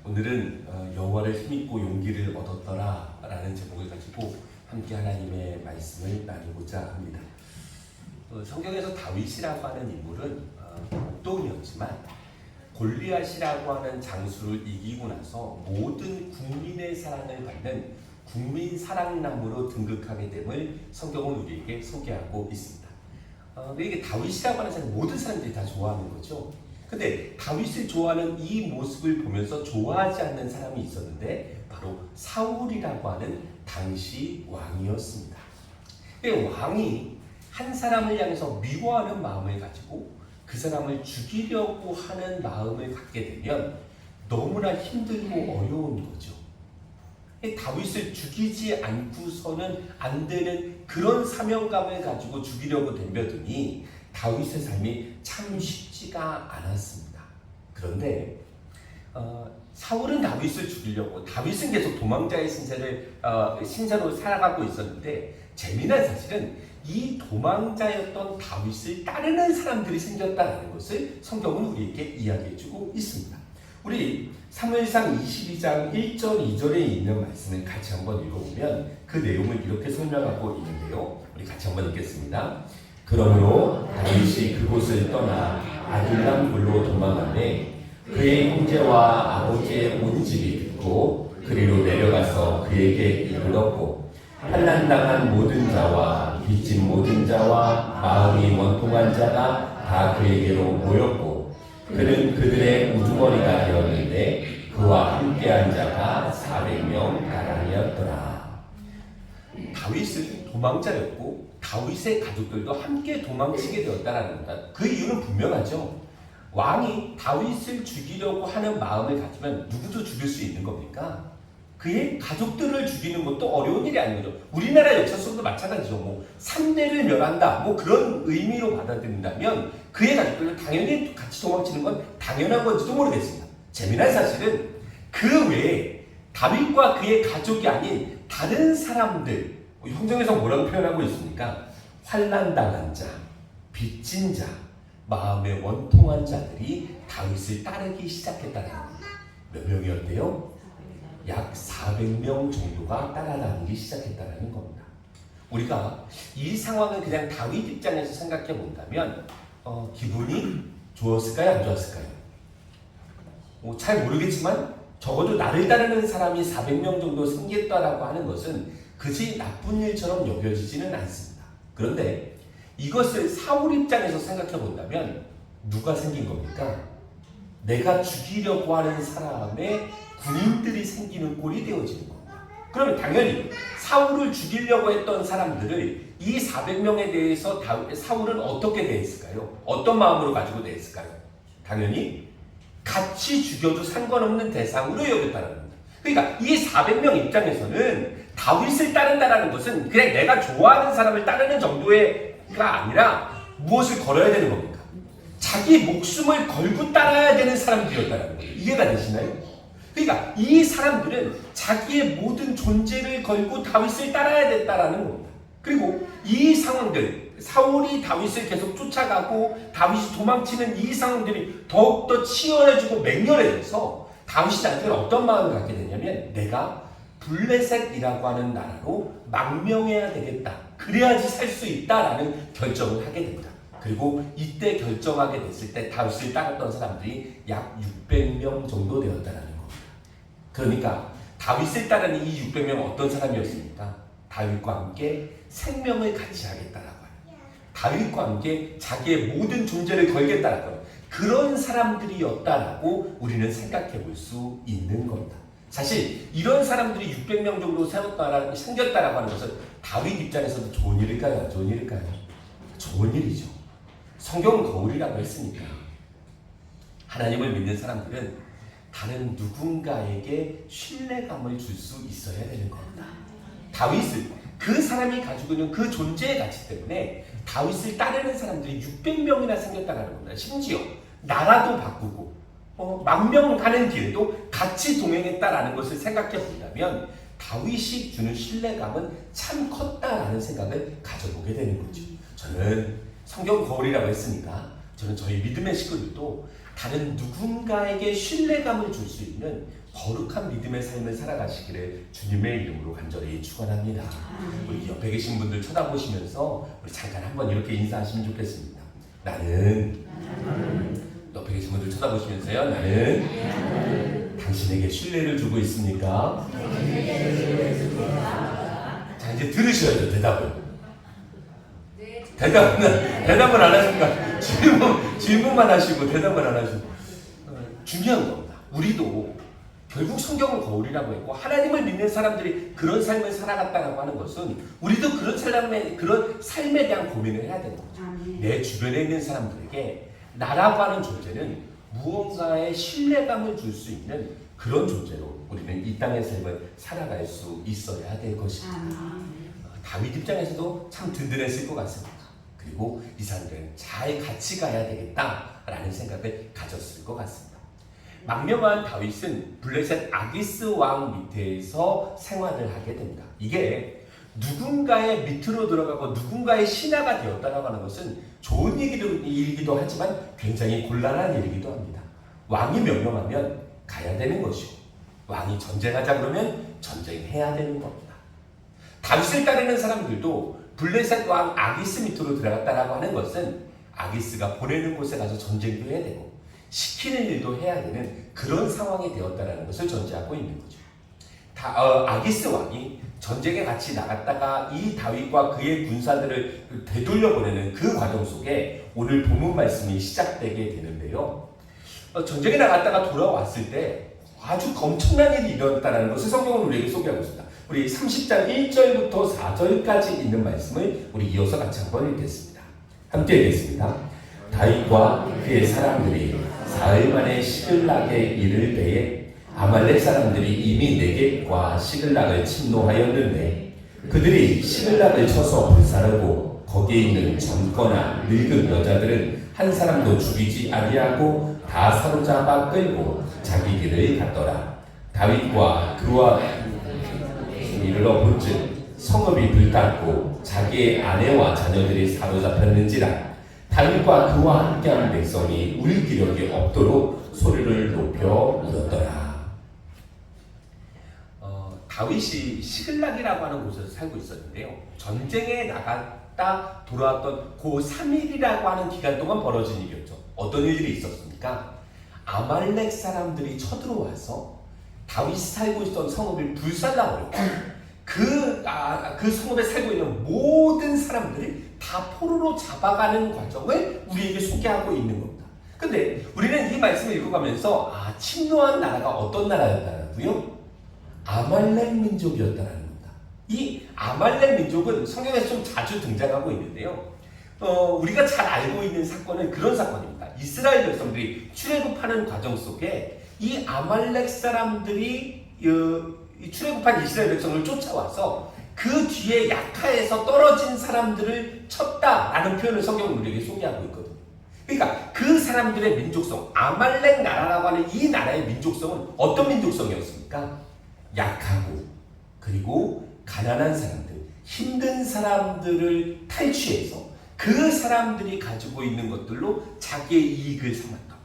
오늘은 여호와를 힘입고 용기를 얻었더라 라는 제목을 가지고 함께 하나님의 말씀을 나누고자 합니다. 성경에서 다윗이라고 하는 인물은 목동이었지만 골리앗이라고 하는 장수를 이기고 나서 모든 국민의 사랑을 받는 국민 사랑나무로 등극하게 됨을 성경은 우리에게 소개하고 있습니다. 이게 다윗이라고 하는 사람 모든 사람들이 다 좋아하는 거죠. 근데 다윗을 좋아하는 이 모습을 보면서 좋아하지 않는 사람이 있었는데 바로 사울이라고 하는 당시 왕이었습니다. 왕이 한 사람을 향해서 미워하는 마음을 가지고 그 사람을 죽이려고 하는 마음을 갖게 되면 너무나 힘들고 어려운 거죠. 다윗을 죽이지 않고서는 안 되는 그런 사명감을 가지고 죽이려고 덤벼드니 다윗의 삶이 참 쉽지가 않았습니다. 그런데 사울은 다윗을 죽이려고 다윗은 계속 도망자의 신세로 살아가고 있었는데 재미난 사실은 이 도망자였던 다윗을 따르는 사람들이 생겼다는 것을 성경은 우리에게 이야기해주고 있습니다. 우리 사무엘상 22장 1절 2절에 있는 말씀을 같이 한번 읽어보면 그 내용을 이렇게 설명하고 있는데요. 우리 같이 한번 읽겠습니다. 그러므로 다윗이 그곳을 떠나 아둘람 굴로 도망가매 그의 형제와 아버지의 온 집이 듣고 그리로 내려가서 그에게 이르렀고 환난당한 모든 자와 빚진 모든 자와 마음이 원통한 자가 다 그에게로 모였고 그는 그들의 우두머리가 되었는데 그와 함께한 자가 400명 가량이었더라. 다윗은 도망자였고 다윗의 가족들도 함께 도망치게 되었다는 겁니다. 그 이유는 분명하죠. 왕이 다윗을 죽이려고 하는 마음을 가지면 누구도 죽일 수 있는 겁니까? 그의 가족들을 죽이는 것도 어려운 일이 아닌 거죠. 우리나라 역사 속도 마찬가지죠. 3대를 멸한다. 그런 의미로 받아들인다면 그의 가족들을 당연히 같이 도망치는 건 당연한 건지도 모르겠습니다. 재미난 사실은 그 외에 다윗과 그의 가족이 아닌 다른 사람들, 성경에서 뭐라고 표현하고 있습니까? 환난당한 자, 빚진 자, 마음에 원통한 자들이 다윗을 따르기 시작했다는 겁니다. 몇 명이었대요? 약 400명 정도가 따라다니기 시작했다는 겁니다. 우리가 이 상황을 그냥 다윗 입장에서 생각해 본다면 기분이 좋았을까요? 안 좋았을까요? 잘 모르겠지만 적어도 나를 따르는 사람이 400명 정도 생겼다라고 하는 것은 그지 나쁜 일처럼 여겨지지는 않습니다. 그런데 이것을 사울 입장에서 생각해 본다면 누가 생긴 겁니까? 내가 죽이려고 하는 사람의 군인들이 생기는 꼴이 되어지는 겁니다. 그러면 당연히 사울을 죽이려고 했던 사람들을 이 400명에 대해서 사울은 어떻게 대했을까요? 어떤 마음으로 가지고 대했을까요? 당연히 같이 죽여도 상관없는 대상으로 여겼다는 겁니다. 그러니까 이 400명 입장에서는 다윗을 따른다는 것은 그냥 내가 좋아하는 사람을 따르는 정도가 아니라 무엇을 걸어야 되는 겁니까? 자기 목숨을 걸고 따라야 되는 사람들이었다는 거예요. 이해가 되시나요? 그러니까 이 사람들은 자기의 모든 존재를 걸고 다윗을 따라야 됐다라는 겁니다. 그리고 이 상황들, 사울이 다윗을 계속 쫓아가고 다윗이 도망치는 이 상황들이 더욱더 치열해지고 맹렬해져서 다윗이 나중에 어떤 마음을 갖게 되냐면 내가 블레셋이라고 하는 나라로 망명해야 되겠다. 그래야지 살 수 있다라는 결정을 하게 됩니다. 그리고 이때 결정하게 됐을 때 다윗을 따랐던 사람들이 약 600명 정도 되었다는 겁니다. 그러니까 다윗을 따르는 이 600명은 어떤 사람이었습니까? 다윗과 함께 생명을 같이 하겠다라고 해요. 다윗과 함께 자기의 모든 존재를 걸겠다라고 해요. 그런 사람들이었다라고 우리는 생각해 볼 수 있는 겁니다. 사실 이런 사람들이 600명 정도 생겼다라고 하는 것은 다윗 입장에서도 좋은 일일까요? 안 좋은 일일까요? 좋은 일이죠. 성경은 거울이라고 했으니까. 하나님을 믿는 사람들은 다른 누군가에게 신뢰감을 줄 수 있어야 되는 겁니다. 다윗은 그 사람이 가지고 있는 그 존재의 가치 때문에 다윗을 따르는 사람들이 600명이나 생겼다는 겁니다. 심지어 나라도 바꾸고 망명 가는 길도 같이 동행했다라는 것을 생각해 본다면 다윗이 주는 신뢰감은 참 컸다라는 생각을 가져보게 되는 거죠. 저는 성경 거울이라고 했으니까 저는 저희 믿음의 식구들도 다른 누군가에게 신뢰감을 줄 수 있는 거룩한 믿음의 삶을 살아가시기를 주님의 이름으로 간절히 축원합니다. 우리 옆에 계신 분들 쳐다보시면서 우리 잠깐 한번 이렇게 인사하시면 좋겠습니다. 나는 옆에 계신 분들 쳐다보시면서요. 나는 당신에게 신뢰를 주고 있습니까? 자, 이제 들으셔야죠. 대답은 안 하니까 질문만 하시고 대답을 안 하시고. 중요한 겁니다. 우리도 결국 성경은 거울이라고 했고, 하나님을 믿는 사람들이 그런 삶을 살아갔다라고 하는 것은 우리도 그런 삶에 대한 고민을 해야 되는 거죠. 내 주변에 있는 사람들에게 나라고 하는 존재는 무언가의 신뢰감을 줄 수 있는 그런 존재로 우리는 이 땅의 삶을 살아갈 수 있어야 될 것입니다. 다윗 입장에서도 참 든든했을 것 같습니다. 그리고 이 사람들은 잘 같이 가야 되겠다라는 생각을 가졌을 것 같습니다. 망명한 다윗은 블레셋 아기스 왕 밑에서 생활을 하게 됩니다. 이게 누군가의 밑으로 들어가고 누군가의 신하가 되었다라고 하는 것은 좋은 일이기도 하지만 굉장히 곤란한 일이기도 합니다. 왕이 명령하면 가야 되는 것이고, 왕이 전쟁하자 그러면 전쟁해야 되는 겁니다. 다윗을 따르는 사람들도 블레셋 왕 아기스 밑으로 들어갔다라고 하는 것은 아기스가 보내는 곳에 가서 전쟁도 해야 되고 시키는 일도 해야 되는 그런 상황이 되었다는 것을 전제하고 있는 거죠. 아기스 왕이 전쟁에 같이 나갔다가 이 다윗과 그의 군사들을 되돌려보내는 그 과정 속에 오늘 본문 말씀이 시작되게 되는데요. 전쟁에 나갔다가 돌아왔을 때 아주 엄청난 일이 일어났다는 것을 성경은 우리에게 소개하고 있습니다. 우리 30장 1절부터 4절까지 있는 말씀을 우리 이어서 같이 한번 읽겠습니다. 함께 읽겠습니다. 다윗과 그의 사람들이 사흘 만에 시글락에 이를 때에 아말렉 사람들이 이미 네겝과 시글락을 침노하였는데 그들이 시글락을 쳐서 불사르고 거기에 있는 젊거나 늙은 여자들은 한 사람도 죽이지 아니하고 다 사로잡아 끌고 자기 길을 갔더라. 다윗과 그와 이르러 본즉 성읍이 불탔고 자기의 아내와 자녀들이 사로잡혔는지라. 다윗과 그와 함께하는 백성이 울 기력이 없도록 소리를 높여 울었더라. 다윗이 시글락이라고 하는 곳에서 살고 있었는데요. 전쟁에 나갔다 돌아왔던 그 3일이라고 하는 기간 동안 벌어진 일이었죠. 어떤 일들이 있었습니까? 아말렉 사람들이 쳐들어와서 다윗이 살고 있던 성읍을 불살라버렸고 그 성읍에 살고 있는 모든 사람들이 다 포로로 잡아가는 과정을 우리에게 소개하고 있는 겁니다. 근데 우리는 이 말씀을 읽어가면서 침노한 나라가 어떤 나라였다고요? 아말렉 민족이었다는 겁니다. 이 아말렉 민족은 성경에서 좀 자주 등장하고 있는데요. 우리가 잘 알고 있는 사건은 그런 사건입니다. 이스라엘 백성들이 출애굽하는 과정 속에 이 아말렉 사람들이 출애굽한 이스라엘 백성을 쫓아와서 그 뒤에 약하에서 떨어진 사람들을 쳤다라는 표현을 성경은 우리에게 소개하고 있거든요. 그러니까 그 사람들의 민족성, 아말렉 나라라고 하는 이 나라의 민족성은 어떤 민족성이었습니까? 약하고 그리고 가난한 사람들, 힘든 사람들을 탈취해서 그 사람들이 가지고 있는 것들로 자기의 이익을 삼았다.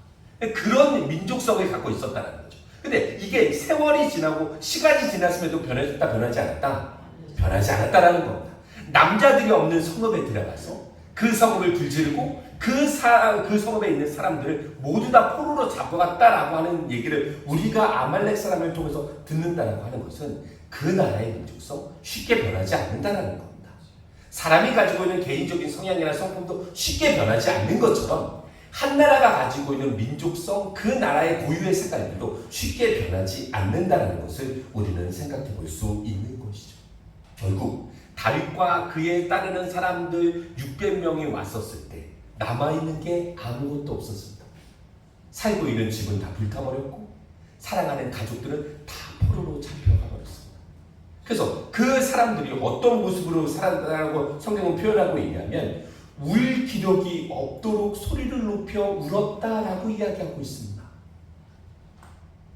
그런 민족성을 갖고 있었다는 거죠. 근데 이게 세월이 지나고 시간이 지났음에도 변했다, 변하지 않았다? 변하지 않았다라는 겁니다. 남자들이 없는 성읍에 들어가서 그 성읍을 불지르고 그 성읍에 있는 사람들을 모두 다 포로로 잡아갔다라고 하는 얘기를 우리가 아말렉 사람을 통해서 듣는다라고 하는 것은 그 나라의 민족성 쉽게 변하지 않는다라는 겁니다. 사람이 가지고 있는 개인적인 성향이나 성품도 쉽게 변하지 않는 것처럼 한 나라가 가지고 있는 민족성, 그 나라의 고유의 색깔들도 쉽게 변하지 않는다는 것을 우리는 생각해 볼 수 있는 것이죠. 결국 다윗과 그에 따르는 사람들 600명이 왔었을 때 남아있는 게 아무것도 없었습니다. 살고 있는 집은 다 불타버렸고 사랑하는 가족들은 다 포로로 잡혀가 버렸습니다. 그래서 그 사람들이 어떤 모습으로 살았다고 성경은 표현하고 있냐면 울 기력이 없도록 소리를 높여 울었다라고 이야기하고 있습니다.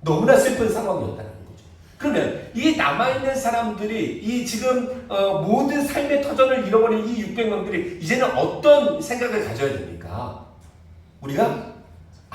너무나 슬픈 상황이었다는 거죠. 그러면 이 남아있는 사람들이 이 지금 모든 삶의 터전을 잃어버린 이 600명들이 이제는 어떤 생각을 가져야 됩니까? 우리가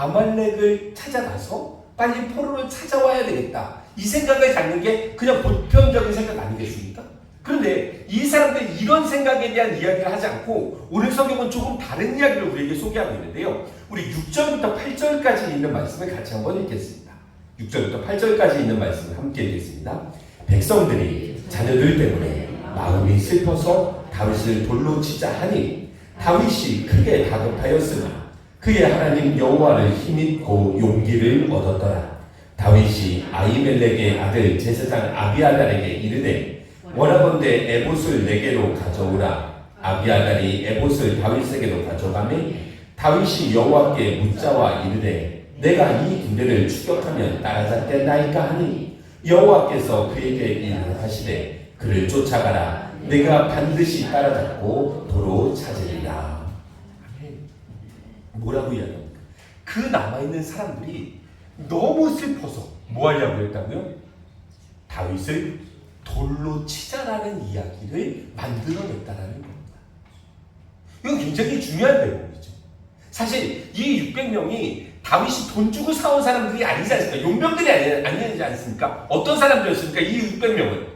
아말렉을 찾아가서 빨리 포로를 찾아와야 되겠다. 이 생각을 갖는 게 그냥 보편적인 생각 아니겠습니까? 그런데 이 사람들이 이런 생각에 대한 이야기를 하지 않고 오늘 성경은 조금 다른 이야기를 우리에게 소개하고 있는데요. 우리 6절부터 8절까지 있는 말씀을 같이 한번 읽겠습니다. 6절부터 8절까지 있는 말씀을 함께 읽겠습니다. 백성들이 자녀들 때문에 마음이 슬퍼서 다윗을 돌로 치자 하니 다윗이 크게 다급하였으나 그의 하나님 여호와를 힘입고 용기를 얻었더라. 다윗이 아히멜렉의 아들 제사장 아비아달에게 이르되 원하건대 에봇을 내게로 가져오라. 아비아달이 에봇을 다윗에게로 가져가매 다윗이 여호와께 묻자와 이르되 내가 이 군대를 추격하면 따라잡겠나이까 하니 여호와께서 그에게 이르러 하시되 그를 쫓아가라. 내가 반드시 따라잡고 도로 찾으리라. 뭐라고 이야기합니까? 그 남아있는 사람들이 너무 슬퍼서 뭐 하려고 했다고요? 다윗을 돌로 치자라는 이야기를 만들어냈다라는 겁니다. 이건 굉장히 중요한 내용이죠. 사실 이 600명이 다윗이 돈 주고 사온 사람들이 아니지 않습니까? 용병들이 아니지 않습니까? 어떤 사람들이었습니까? 이 600명은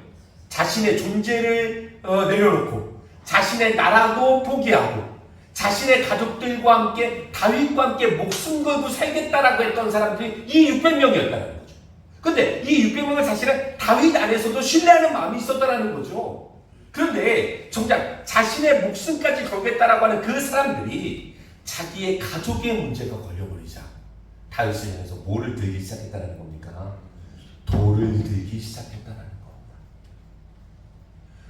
자신의 존재를 내려놓고 자신의 나라도 포기하고 자신의 가족들과 함께 다윗과 함께 목숨 걸고 살겠다라고 했던 사람들이 이 600명이었다는 거죠. 그런데 이 600명은 사실은 다윗 안에서도 신뢰하는 마음이 있었다는 거죠. 그런데 정작 자신의 목숨까지 걸겠다라고 하는 그 사람들이 자기의 가족의 문제가 걸려버리자 다윗을 향해서 뭐를 들기 시작했다는 겁니까? 돌을 들기 시작했다는 겁니다.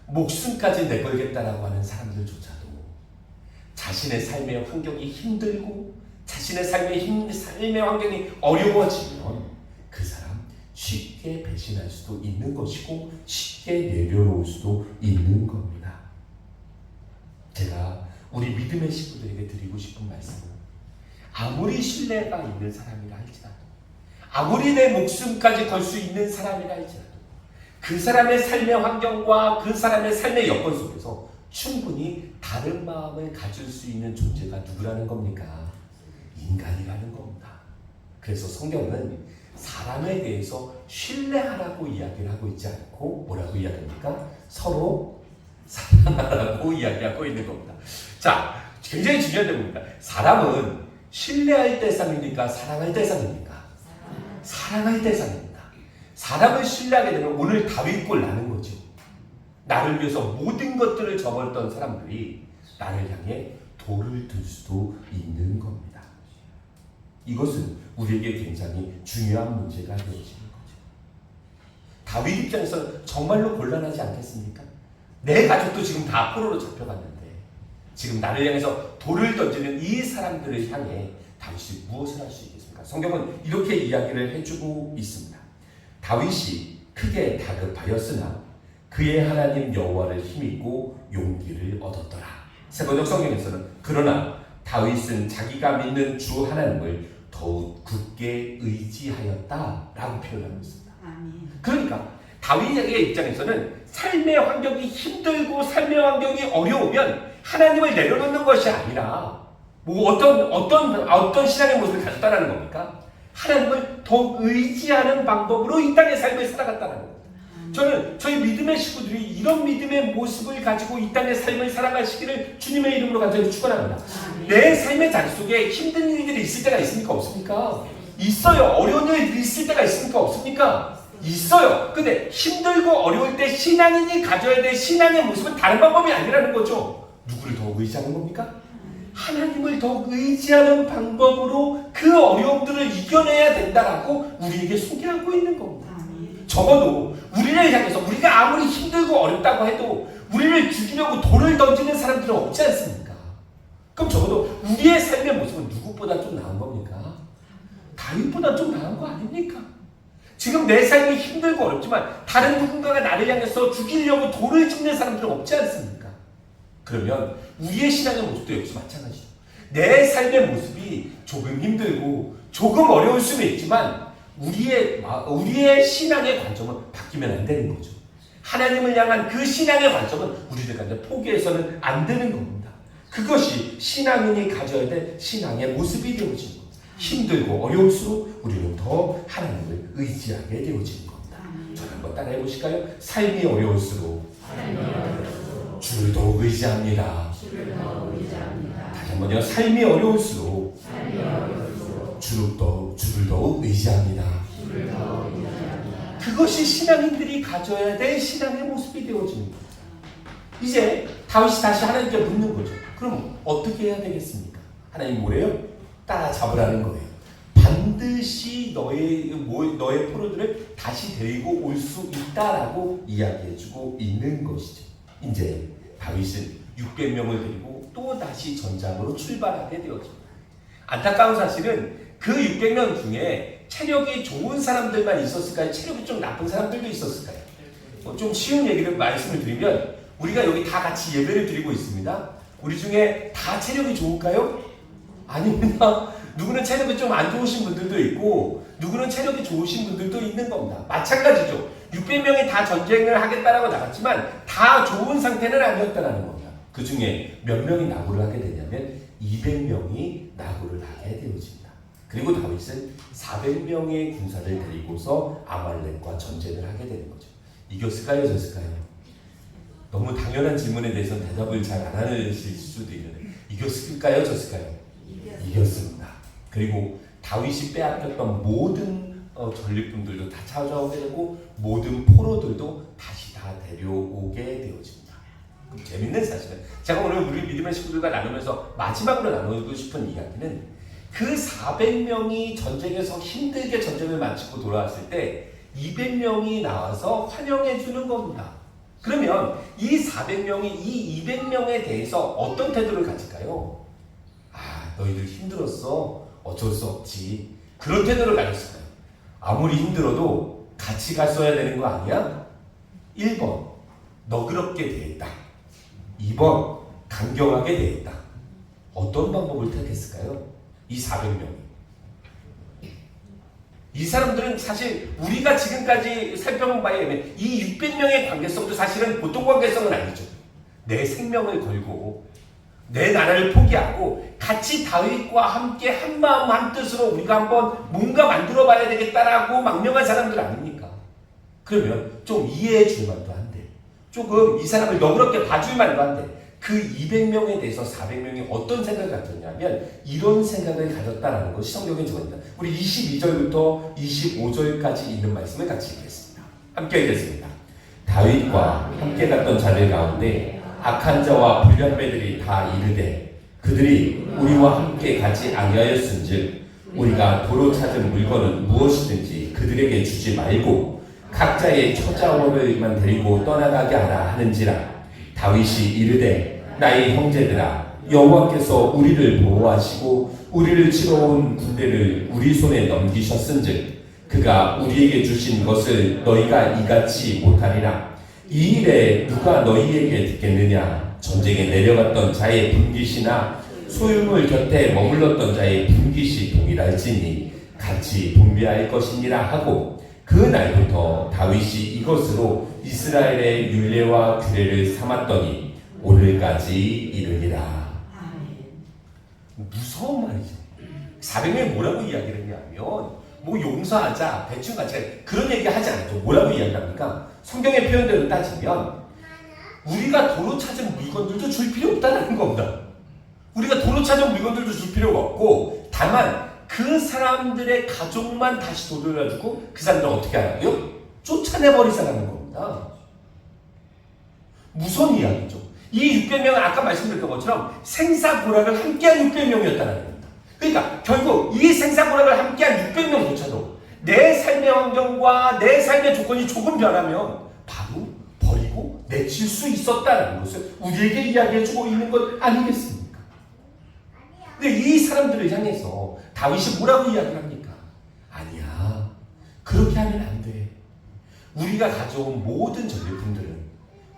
목숨까지 내걸겠다라고 하는 사람들조차도 자신의 삶의 환경이 힘들고 자신의 삶의 환경이 어려워지면 그 사람 쉽게 배신할 수도 있는 것이고 쉽게 내려놓을 수도 있는 겁니다. 제가 우리 믿음의 식구들에게 드리고 싶은 말씀은 아무리 신뢰가 있는 사람이라 할지라도 아무리 내 목숨까지 걸 수 있는 사람이라 할지라도 그 사람의 삶의 환경과 그 사람의 삶의 여건 속에서 충분히 다른 마음을 가질 수 있는 존재가 누구라는 겁니까? 인간이라는 겁니다. 그래서 성경은 사람에 대해서 신뢰하라고 이야기를 하고 있지 않고 뭐라고 이야기합니까? 서로 사랑하라고 이야기하고 있는 겁니다. 자, 굉장히 중요한 내용입니다. 사람은 신뢰할 대상입니까? 사랑할 대상입니까? 사랑할 대상입니다. 사람을 신뢰하게 되면 오늘 다윗꼴 나는 거죠. 나를 위해서 모든 것들을 저버렸던 사람들이 나를 향해 돌을 들 수도 있는 겁니다. 이것은 우리에게 굉장히 중요한 문제가 되어지는 거죠. 다윗 입장에서는 정말로 곤란하지 않겠습니까? 내 가족도 지금 다 포로로 잡혀갔는데 지금 나를 향해서 돌을 던지는 이 사람들을 향해 다윗이 무엇을 할 수 있겠습니까? 성경은 이렇게 이야기를 해주고 있습니다. 다윗이 크게 다급하였으나 그의 하나님 여호와를 힘입고 용기를 얻었더라. 세번역 성경에서는 그러나 다윗은 자기가 믿는 주 하나님을 더욱 굳게 의지하였다라고 표현하고 있습니다. 그러니까 다윗의 입장에서는 삶의 환경이 힘들고 삶의 환경이 어려우면 하나님을 내려놓는 것이 아니라 뭐 어떤 신앙의 모습을 가졌다는 겁니까? 하나님을 더 의지하는 방법으로 이 땅의 삶을 살아갔다는 겁니다. 저는 저희 믿음의 식구들이 이런 믿음의 모습을 가지고 이 땅의 삶을 살아가시기를 주님의 이름으로 간절히 축원합니다. 내 삶의 자리 속에 힘든 일들이 있을 때가 있습니까? 없습니까? 있어요. 어려운 일들이 있을 때가 있습니까? 없습니까? 있어요. 근데 힘들고 어려울 때 신앙인이 가져야 될 신앙의 모습은 다른 방법이 아니라는 거죠. 누구를 더 의지하는 겁니까? 하나님을 더 의지하는 방법으로 그 어려움들을 이겨내야 된다라고 우리에게 소개하고 있는 겁니다. 적어도 우리를 향해서 우리가 아무리 힘들고 어렵다고 해도 우리를 죽이려고 돌을 던지는 사람들은 없지 않습니까? 그럼 적어도 우리의 삶의 모습은 누구보다 좀 나은 겁니까? 다윗보다 좀 나은 거 아닙니까? 지금 내 삶이 힘들고 어렵지만 다른 누군가가 나를 향해서 죽이려고 돌을 짚는 사람들은 없지 않습니까? 그러면 우리의 신앙의 모습도 역시 마찬가지죠. 내 삶의 모습이 조금 힘들고 조금 어려울 수는 있지만 우리의 신앙의 관점은 바뀌면 안 되는 거죠. 하나님을 향한 그 신앙의 관점은 우리들 가운데 포기해서는 안 되는 겁니다. 그것이 신앙인이 가져야 될 신앙의 모습이 되어지는 겁니다. 힘들고 어려울수록 우리는 더 하나님을 의지하게 되어지는 겁니다. 저를 한번 따라해 보실까요? 삶이 어려울수록 주를 더욱 의지합니다. 다시 한번요. 삶이 어려울수록 주를 더욱 의지합니다. 그것이 신앙인들이 가져야 될 신앙의 모습이 되어지는 겁니다. 이제 다윗이 다시 하나님께 묻는 거죠. 그럼 어떻게 해야 되겠습니까? 하나님 뭐래요? 따라잡으라는 거예요. 반드시 너의 포로들을 다시 데리고 올 수 있다라고 이야기해주고 있는 것이죠. 이제 다윗은 600명을 데리고 또 다시 전장으로 출발하게 되어집니다. 안타까운 사실은 그 600명 중에 체력이 좋은 사람들만 있었을까요? 체력이 좀 나쁜 사람들도 있었을까요? 좀 쉬운 얘기를 말씀을 드리면 우리가 여기 다 같이 예배를 드리고 있습니다. 우리 중에 다 체력이 좋을까요? 아닙니다. 누구는 체력이 좀 안 좋으신 분들도 있고 누구는 체력이 좋으신 분들도 있는 겁니다. 마찬가지죠. 600명이 다 전쟁을 하겠다라고 나갔지만 다 좋은 상태는 아니었다는 겁니다. 그 중에 몇 명이 낙오를 하게 되냐면 200명이 낙오를 하게 되어집니다. 그리고 다윗은 400명의 군사를 데리고서 아말렉과 전쟁을 하게 되는 거죠. 이겼을까요? 졌을까요? 너무 당연한 질문에 대해서는 대답을 잘 안 하실 수도 있는데 이겼을까요? 졌을까요? 이겼습니다. 그리고 다윗이 빼앗겼던 모든 전리품들도 다 찾아오게 되고 모든 포로들도 다시 다 데려오게 되어집니다. 재밌는 사실은 제가 오늘 우리 믿음의 식구들과 나누면서 마지막으로 나누고 싶은 이야기는 그 400명이 전쟁에서 힘들게 전쟁을 마치고 돌아왔을 때 200명이 나와서 환영해 주는 겁니다. 그러면 이 400명이 이 200명에 대해서 어떤 태도를 가질까요? 너희들 힘들었어. 어쩔 수 없지. 그런 태도를 가졌어요. 아무리 힘들어도 같이 갔어야 되는 거 아니야? 1번 너그럽게 대했다. 2번 강경하게 대했다. 어떤 방법을 택했을까요? 이 400명이. 이 사람들은 사실 우리가 지금까지 살펴본 바에 의하면 이 600명의 관계성도 사실은 보통 관계성은 아니죠. 내 생명을 걸고 내 나라를 포기하고 같이 다윗과 함께 한마음 한뜻으로 우리가 한번 뭔가 만들어 봐야 되겠다라고 망명한 사람들 아닙니까? 그러면 좀 이해해 줄 만도 한데 조금 이 사람을 너그럽게 봐줄 만도 한데 그 200명에 대해서 400명이 어떤 생각을 가졌냐면 이런 생각을 가졌다라는 것이 성경에 적어있다. 우리 22절부터 25절까지 있는 말씀을 같이 읽겠습니다. 함께 읽겠습니다. 다윗과 함께 갔던 자들 가운데 악한 자와 불량배들이 다 이르되 그들이 우리와 함께 가지 아니하였은즉 우리가 도로 찾은 물건은 무엇이든지 그들에게 주지 말고 각자의 처자원을만 데리고 떠나가게 하라 하는지라. 다윗이 이르되 나의 형제들아 여호와께서 우리를 보호하시고 우리를 치러 온 군대를 우리 손에 넘기셨은즉 그가 우리에게 주신 것을 너희가 이같이 못하리라. 이 일에 누가 너희에게 듣겠느냐? 전쟁에 내려갔던 자의 분깃이나 소유물 곁에 머물렀던 자의 분깃이 동일할지니 같이 분배할 것이니라 하고 그 날부터 다윗이 이것으로 이스라엘의 율례와 규례를 삼았더니 오늘까지 이르리라. 무서운 말이죠. 400명이 뭐라고 이야기를 했냐면 뭐 용서하자, 대충 같이 그런 얘기 하지 않죠. 뭐라고 이야기합니까? 성경의 표현대로 따지면 우리가 도로 찾은 물건들도 줄 필요 없다는 겁니다. 우리가 도로 찾은 물건들도 줄 필요가 없고 다만 그 사람들의 가족만 다시 돌려주고 그 사람들은 어떻게 하라고요? 쫓아내버리자는 겁니다. 무서운 이야기죠. 이 600명은 아까 말씀드렸던 것처럼 생사고락을 함께한 600명이었다는 겁니다. 그러니까 결국 이 생사고락을 함께한 600명조차도 내 삶의 환경과 내 삶의 조건이 조금 변하면 바로 버리고 내칠 수 있었다는 것을 우리에게 이야기해주고 있는 것 아니겠습니까? 근데 이 사람들을 향해서 다윗이 뭐라고 이야기를 합니까? 아니야, 그렇게 하면 안 돼. 우리가 가져온 모든 전리품들은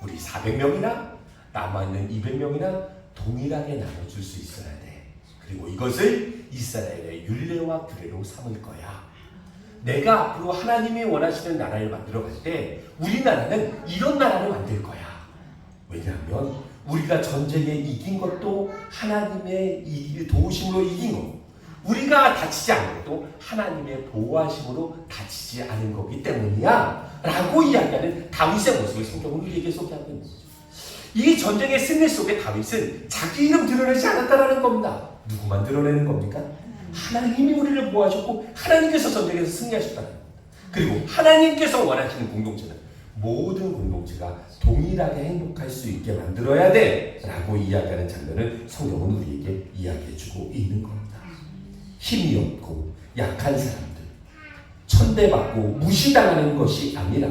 우리 400명이나 남아있는 200명이나 동일하게 나눠줄 수 있어야 돼. 그리고 이것을 이스라엘의 율례와 규례로 삼을 거야. 내가 앞으로 하나님이 원하시는 나라를 만들어 갈 때 우리나라는 이런 나라를 만들 거야. 왜냐하면 우리가 전쟁에 이긴 것도 하나님의 도우심으로 이긴 거고 우리가 다치지 않는 것도 하나님의 보호하심으로 다치지 않은 거기 때문이야 라고 이야기하는 다윗의 모습을 성경은 우리에게 소개하고 있는 거죠. 이 전쟁의 승리 속에 다윗은 자기 이름 드러내지 않았다라는 겁니다. 누구만 드러내는 겁니까? 하나님이 우리를 보호하셨고 하나님께서 전쟁에서 승리하셨다는 겁니다. 그리고 하나님께서 원하시는 공동체는 모든 공동체가 동일하게 행복할 수 있게 만들어야 돼 라고 이야기하는 장면을 성경은 우리에게 이야기해주고 있는 겁니다. 힘이 없고 약한 사람들, 천대받고 무시당하는 것이 아니라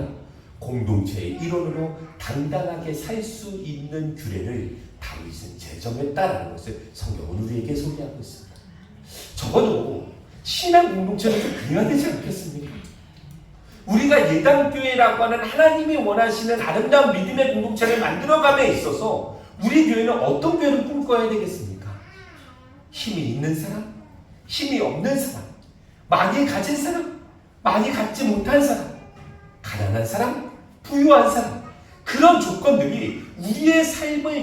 공동체의 일원으로 당당하게 살 수 있는 규례를 다윗은 제정했다라는 것을 성경은 우리에게 소개하고 있습니다. 적어도 신앙 공동체는 좀 그래야 되지 않겠습니까? 우리가 예당교회라고 하는 하나님이 원하시는 아름다운 믿음의 공동체를 만들어감에 있어서 우리 교회는 어떤 교회를 꿈꿔야 되겠습니까? 힘이 있는 사람, 힘이 없는 사람, 많이 가진 사람, 많이 갖지 못한 사람, 가난한 사람, 부유한 사람, 그런 조건들이 우리의 삶을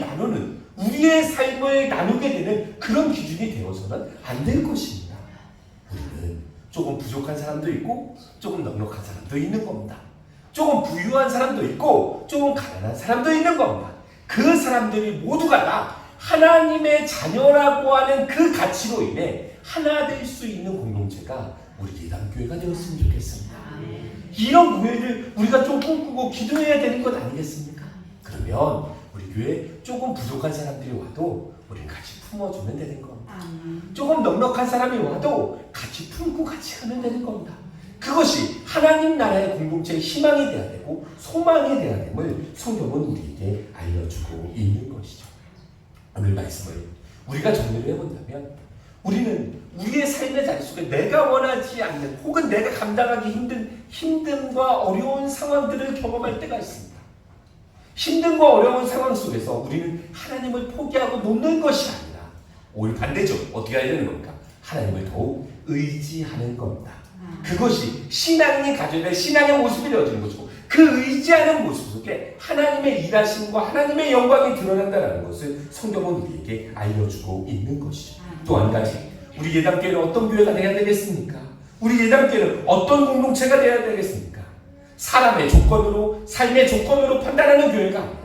나누게 되는 그런 기준이 되어서는 안 될 것입니다. 우리는 조금 부족한 사람도 있고 조금 넉넉한 사람도 있는 겁니다. 조금 부유한 사람도 있고 조금 가난한 사람도 있는 겁니다. 그 사람들이 모두가 다 하나님의 자녀라고 하는 그 가치로 인해 하나 될 수 있는 공동체가 우리 예당교회가 되었으면 좋겠습니다. 이런 교회를 우리가 좀 꿈꾸고 기도해야 되는 것 아니겠습니까? 그러면 우리 교회에 조금 부족한 사람들이 와도 우리는 같이 품어주면 되는 겁니다. 조금 넉넉한 사람이 와도 같이 품고 같이 하면 되는 겁니다. 그것이 하나님 나라의 공동체의 희망이 되어야 되고 소망이 되어야 됨을 성경은 우리에게 알려주고 있는 것이죠. 오늘 말씀을 우리가 정리를 해본다면 우리는 우리의 삶의 자리 속에 내가 원하지 않는 혹은 내가 감당하기 힘든 힘듦과 어려운 상황들을 경험할 때가 있습니다. 힘듦과 어려운 상황 속에서 우리는 하나님을 포기하고 놓는 것이 아니라 오히려 반대죠. 어떻게 해야 되는 겁니까? 하나님을 더욱 의지하는 겁니다. 그것이 신앙이 가져야 될 신앙의 모습이 되어지는 것이고 그 의지하는 모습 속에 하나님의 일하심과 하나님의 영광이 드러난다는 것을 성경은 우리에게 알려주고 있는 것이죠. 또 한 가지, 우리 예당교회는 어떤 교회가 되어야 되겠습니까? 우리 예당교회는 어떤 공동체가 되어야 되겠습니까? 사람의 조건으로, 삶의 조건으로 판단하는 교회가 아니라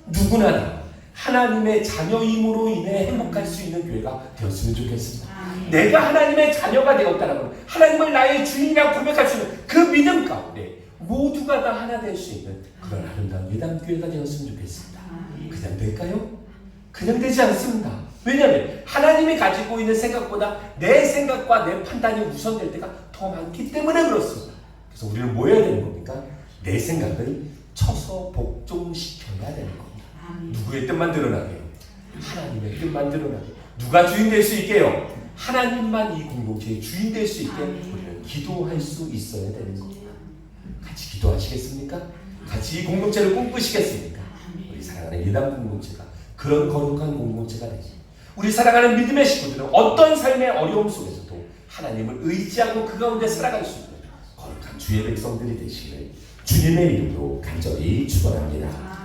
누구나 하나님의 자녀임으로 인해 행복할 수 있는 교회가 되었으면 좋겠습니다. 내가 하나님의 자녀가 되었다라고 하나님을 나의 주인이라고 고백할 수 있는 그 믿음 가운데 모두가 다 하나 될 수 있는 그런 아름다운 예당교회가 되었으면 좋겠습니다. 그냥 될까요? 그냥 되지 않습니다. 왜냐하면 하나님이 가지고 있는 생각보다 내 생각과 내 판단이 우선될 때가 더 많기 때문에 그렇습니다. 그래서 우리는 뭐 해야 되는 겁니까? 내 생각을 쳐서 복종시켜야 되는 겁니다. 누구의 뜻만 드러나게요? 하나님의 뜻만 드러나게. 누가 주인 될 수 있게요? 하나님만 이 공동체의 주인 될 수 있게 우리는 기도할 수 있어야 되는 겁니다. 같이 기도하시겠습니까? 같이 이 공동체를 꿈꾸시겠습니까? 우리 사랑하는 예당 공동체가 그런 거룩한 공동체가 되지. 우리 사랑하는 믿음의 식구들은 어떤 삶의 어려움 속에서도 하나님을 의지하고 그 가운데 살아갈 수 있는 거룩한 주의 백성들이 되시기를 주님의 이름으로 간절히 축원합니다.